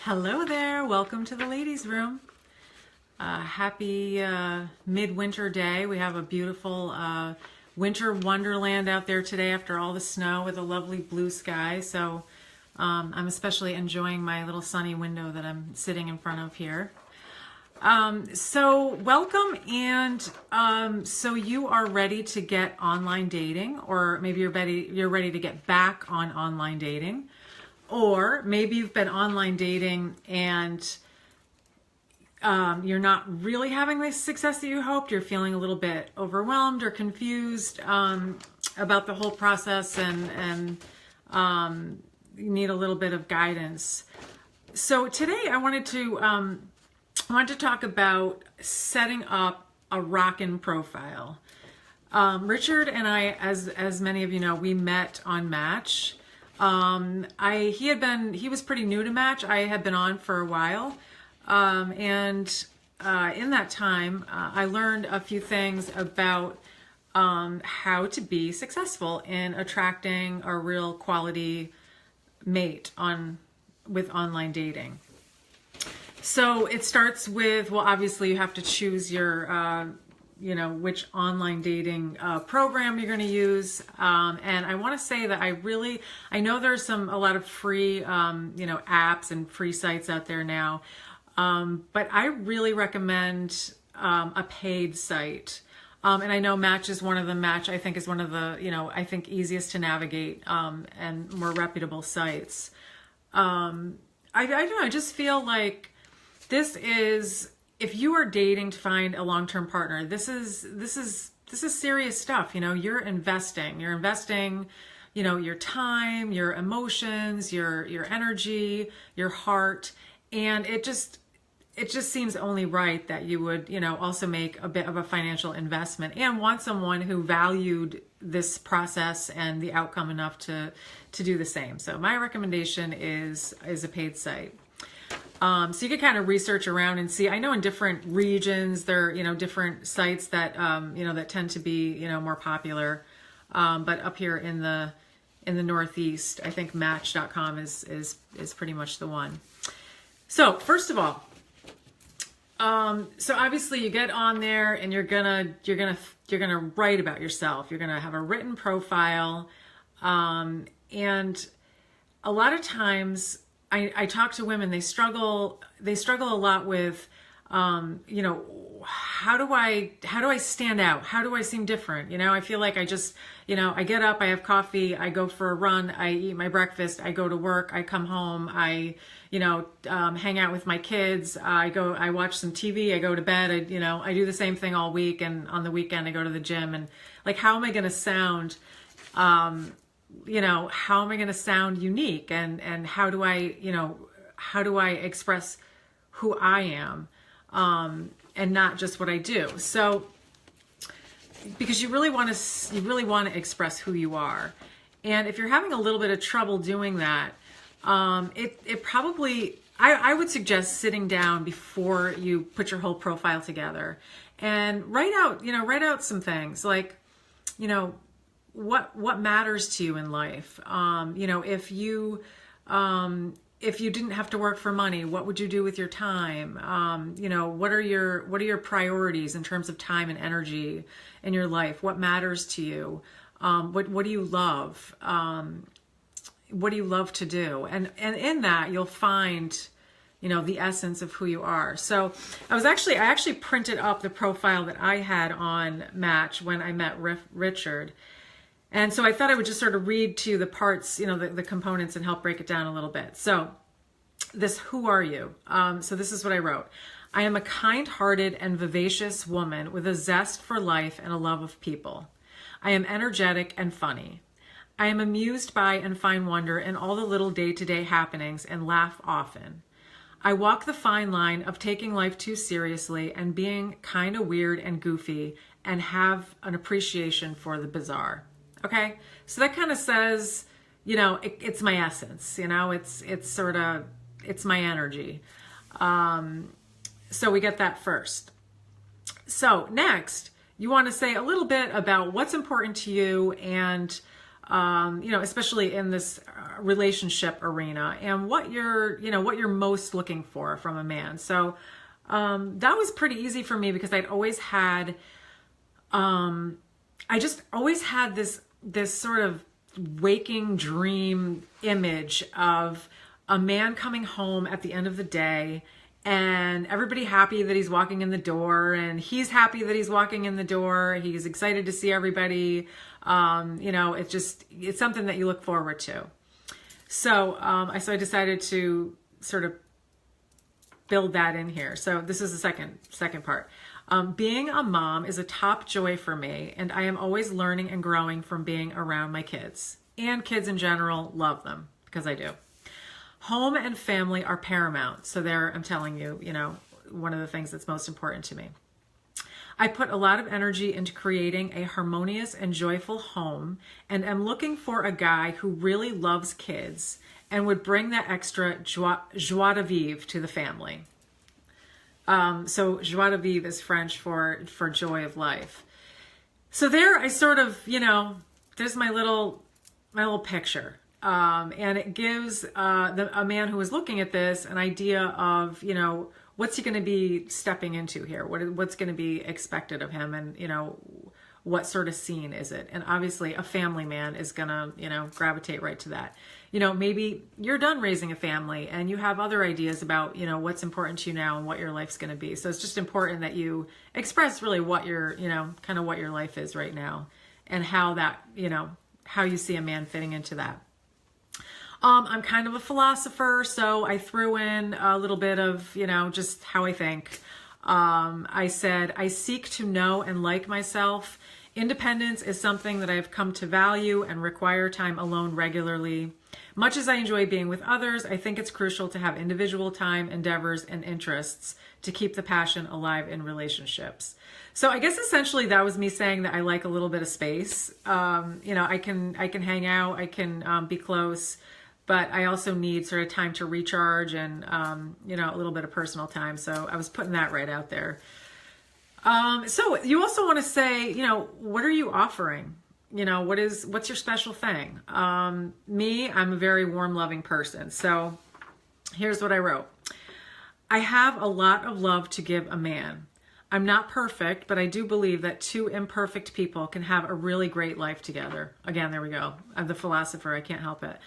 Hello there, welcome to the ladies' room. Happy midwinter day. We have a beautiful winter wonderland out there today after all the snow with a lovely blue sky. So I'm especially enjoying my little sunny window that I'm sitting in front of here. So welcome, and so you are ready to get online dating, or maybe you're ready to get back on online dating. Or maybe you've been online dating and you're not really having the success that you hoped. You're feeling a little bit overwhelmed or confused about the whole process, and you need a little bit of guidance. So today I wanted to talk about setting up a Rockin profile. Richard and I, as many of you know, we met on Match. He was pretty new to Match. I had been on for a while. In that time, I learned a few things about, how to be successful in attracting a real quality mate with online dating. So it starts with, well, obviously you have to choose your, which online dating program you're going to use. And I want to say that I know there's a lot of free, apps and free sites out there now. But I really recommend a paid site. And I know Match is one of them. Match, I think, is one of the, I think easiest to navigate and more reputable sites. I don't know, I just feel like this is, if you are dating to find a long-term partner, this is serious stuff. You're investing, your time, your emotions, your energy, your heart. And it just seems only right that you would, also make a bit of a financial investment and want someone who valued this process and the outcome enough to do the same. So my recommendation is a paid site. So you can kind of research around and see. I know in different regions there are, different sites that, that tend to be, more popular. But up here in the Northeast, I think Match.com is pretty much the one. So first of all, so obviously you get on there and you're gonna write about yourself. You're gonna have a written profile, and a lot of times I talk to women. They struggle a lot with, how do I stand out? How do I seem different? I feel like I just, I get up, I have coffee, I go for a run, I eat my breakfast, I go to work, I come home, I, hang out with my kids, I watch some TV, I go to bed, I do the same thing all week, and on the weekend I go to the gym, and like, how am I going to sound, how am I going to sound unique, and how do I express who I am, and not just what I do. So, because you really want to express who you are. And if you're having a little bit of trouble doing that, it probably, I would suggest sitting down before you put your whole profile together and write out some things like, what matters to you in life. If you didn't have to work for money, what would you do with your time? What are your priorities in terms of time and energy in your life? What matters to you? What do you love? What do you love to do? And in that you'll find, the essence of who you are. So I actually printed up the profile that I had on Match when I met Richard. And so I thought I would just sort of read to the parts, the components, and help break it down a little bit. So who are you? So this is what I wrote. I am a kind-hearted and vivacious woman with a zest for life and a love of people. I am energetic and funny. I am amused by and find wonder in all the little day-to-day happenings and laugh often. I walk the fine line of taking life too seriously and being kind of weird and goofy, and have an appreciation for the bizarre. Okay, so that kind of says, it's my essence, it's my energy. So we get that first. So next, you want to say a little bit about what's important to you and especially in this relationship arena, and what you're most looking for from a man. So that was pretty easy for me because I just always had this sort of waking dream image of a man coming home at the end of the day and everybody happy that he's walking in the door, and he's happy that he's walking in the door. He's excited to see everybody. It's something that you look forward to. So I decided to sort of build that in here. So this is the second part. Being a mom is a top joy for me, and I am always learning and growing from being around my kids. And kids in general, love them, because I do. Home and family are paramount. So there, I'm telling you, one of the things that's most important to me. I put a lot of energy into creating a harmonious and joyful home, and am looking for a guy who really loves kids and would bring that extra joie de vivre to the family. So joie de vivre is French for joy of life. So there I sort of, there's my little picture. And it gives a man who is looking at this an idea of, what's he going to be stepping into here? What's going to be expected of him? And, what sort of scene is it? And obviously a family man is going to, gravitate right to that. Maybe you're done raising a family and you have other ideas about, what's important to you now and what your life's going to be. So it's just important that you express really what your, kind of what your life is right now, and how that, how you see a man fitting into that. I'm kind of a philosopher, so I threw in a little bit of, just how I think. I said, I seek to know and like myself. Independence is something that I've come to value and require time alone regularly. Much as I enjoy being with others, I think it's crucial to have individual time, endeavors, and interests to keep the passion alive in relationships. So I guess essentially that was me saying that I like a little bit of space. I can hang out, I can be close, but I also need sort of time to recharge and, a little bit of personal time. So I was putting that right out there. So you also want to say, what are you offering? What's your special thing? Me, I'm a very warm, loving person. So here's what I wrote. I have a lot of love to give a man. I'm not perfect, but I do believe that two imperfect people can have a really great life together. Again, there we go. I'm the philosopher. I can't help it.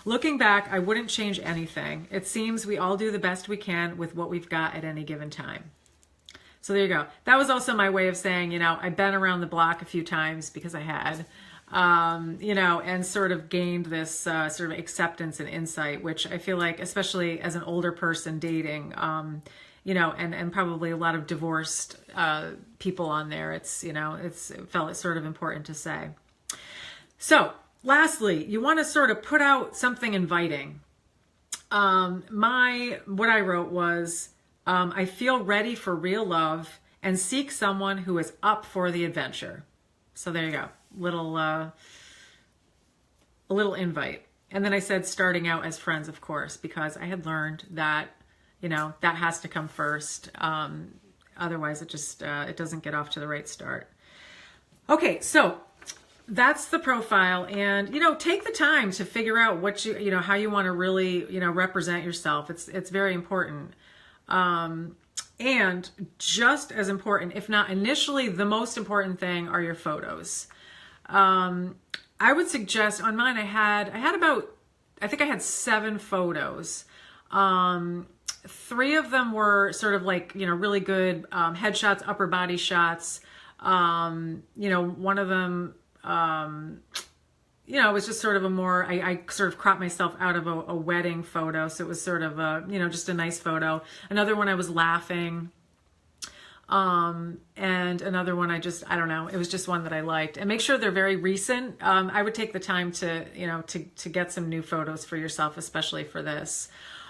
Looking back, I wouldn't change anything. It seems we all do the best we can with what we've got at any given time. So there you go. That was also my way of saying, I've been around the block a few times because I had, and sort of gained this sort of acceptance and insight, which I feel like, especially as an older person dating, and probably a lot of divorced people on there, it felt sort of important to say. So lastly, you want to sort of put out something inviting. What I wrote was, I feel ready for real love and seek someone who is up for the adventure. So there you go. A little invite. And then I said starting out as friends, of course, because I had learned that, that has to come first. Otherwise it just, it doesn't get off to the right start. Okay. So that's the profile, and, take the time to figure out what how you want to really, represent yourself. It's very important. And just as important, if not initially the most important thing, are your photos. I would suggest on mine, I had 7 photos. 3 of them were sort of like, really good, headshots, upper body shots. One of them, it was just sort of a more, I sort of cropped myself out of a wedding photo. So it was sort of a, just a nice photo. Another one I was laughing. And another one I don't know. It was just one that I liked. And make sure they're very recent. I would take the time to, to get some new photos for yourself, especially for this.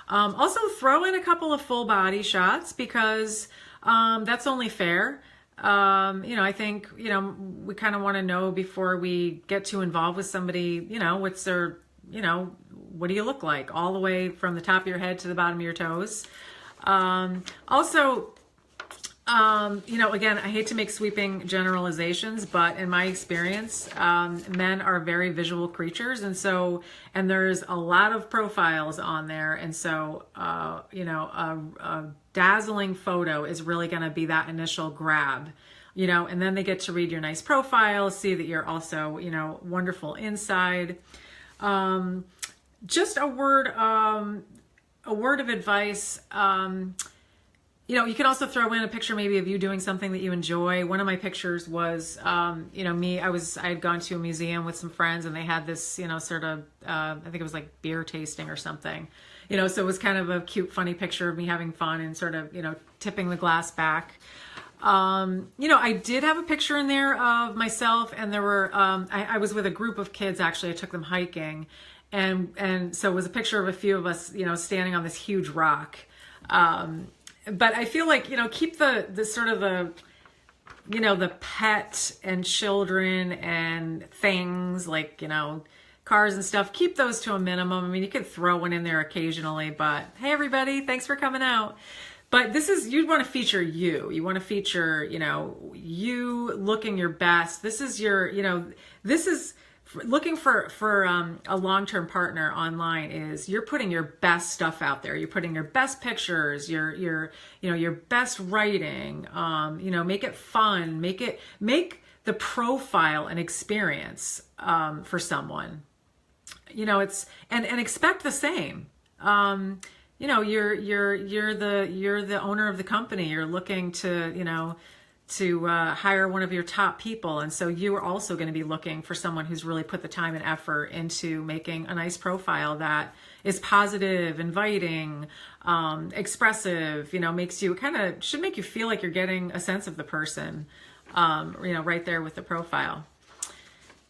Also throw in a couple of full body shots because, that's only fair. I think, we kind of want to know before we get too involved with somebody, what's their, what do you look like all the way from the top of your head to the bottom of your toes? Also, Again, I hate to make sweeping generalizations, but in my experience, men are very visual creatures. And there's a lot of profiles on there. And so, a dazzling photo is really going to be that initial grab, and then they get to read your nice profile, see that you're also, wonderful inside. Just a word of advice. You can also throw in a picture maybe of you doing something that you enjoy. One of my pictures was, me. I had gone to a museum with some friends, and they had this, sort of, I think it was like beer tasting or something. So it was kind of a cute, funny picture of me having fun and sort of, tipping the glass back. I did have a picture in there of myself, and there were, I was with a group of kids, actually. I took them hiking, and so it was a picture of a few of us, standing on this huge rock. But I feel like, keep the sort of the pet and children and things like, cars and stuff, keep those to a minimum. I mean, you could throw one in there occasionally, but hey, everybody, thanks for coming out. But you'd want to feature you. You want to feature, you looking your best. This is looking for a long-term partner online is you're putting your best stuff out there. You're putting your best pictures, your best writing, make it fun, make the profile an experience, for someone, and expect the same. You're the owner of the company. You're looking to hire one of your top people. And so you are also going to be looking for someone who's really put the time and effort into making a nice profile that is positive, inviting, expressive, should make you feel like you're getting a sense of the person, right there with the profile.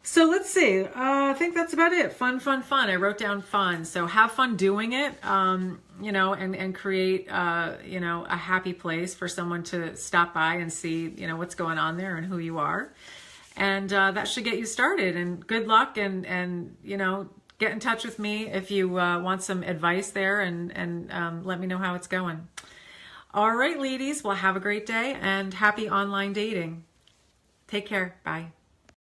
So let's see. I think that's about it. Fun. I wrote down fun. So have fun doing it, and create, a happy place for someone to stop by and see, what's going on there and who you are. And that should get you started. And good luck. And get in touch with me if you want some advice there, and let me know how it's going. All right, ladies. Well, have a great day and happy online dating. Take care. Bye.